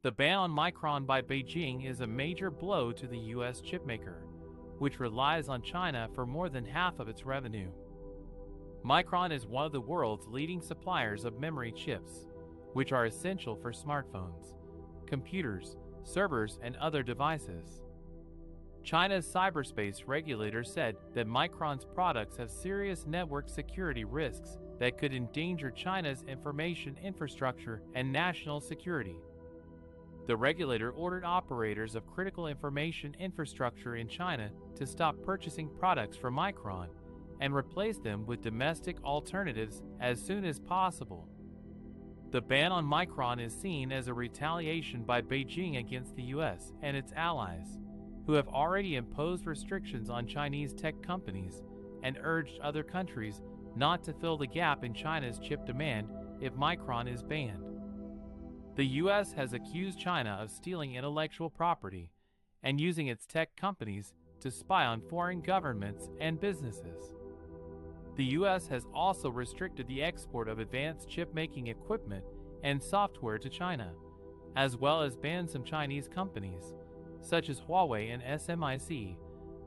The ban on Micron by Beijing is a major blow to the U.S. chipmaker, which relies on China for more than half of its revenue. Micron is one of the world's leading suppliers of memory chips, which are essential for smartphones, computers, servers, and other devices. China's cyberspace regulator said that Micron's products have serious network security risks that could endanger China's information infrastructure and national security. The regulator ordered operators of critical information infrastructure in China to stop purchasing products from Micron and replace them with domestic alternatives as soon as possible. The ban on Micron is seen as a retaliation by Beijing against the US and its allies, who have already imposed restrictions on Chinese tech companies and urged other countries not to fill the gap in China's chip demand if Micron is banned. The US has accused China of stealing intellectual property and using its tech companies to spy on foreign governments and businesses. The US has also restricted the export of advanced chip-making equipment and software to China, as well as banned some Chinese companies, such as Huawei and SMIC,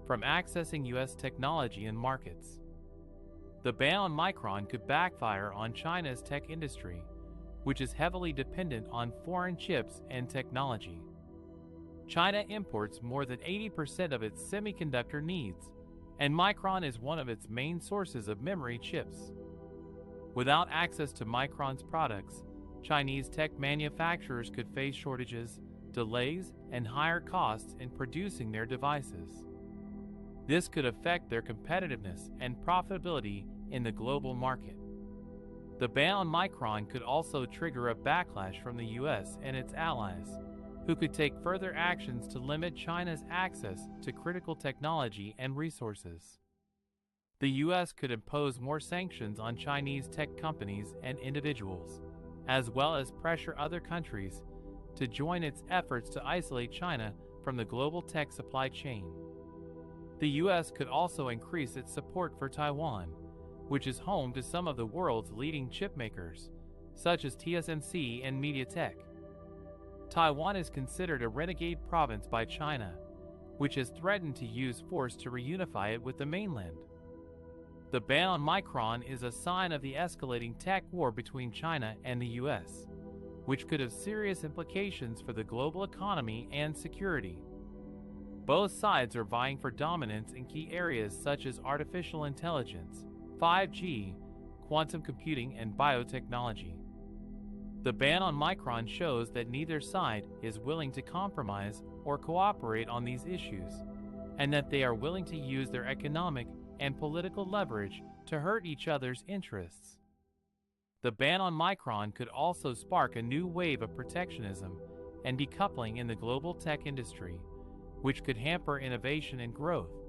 from accessing US technology and markets. The ban on Micron could backfire on China's tech industry, which is heavily dependent on foreign chips and technology. China imports more than 80% of its semiconductor needs, and Micron is one of its main sources of memory chips. Without access to Micron's products, Chinese tech manufacturers could face shortages, delays, and higher costs in producing their devices. This could affect their competitiveness and profitability in the global market. The ban on Micron could also trigger a backlash from the US and its allies, who could take further actions to limit China's access to critical technology and resources. The US could impose more sanctions on Chinese tech companies and individuals, as well as pressure other countries to join its efforts to isolate China from the global tech supply chain. The US could also increase its support for Taiwan, which is home to some of the world's leading chipmakers, such as TSMC and MediaTek. Taiwan is considered a renegade province by China, which has threatened to use force to reunify it with the mainland. The ban on Micron is a sign of the escalating tech war between China and the US, which could have serious implications for the global economy and security. Both sides are vying for dominance in key areas such as artificial intelligence, 5G, quantum computing, and biotechnology. The ban on Micron shows that neither side is willing to compromise or cooperate on these issues, and that they are willing to use their economic and political leverage to hurt each other's interests. The ban on Micron could also spark a new wave of protectionism and decoupling in the global tech industry, which could hamper innovation and growth.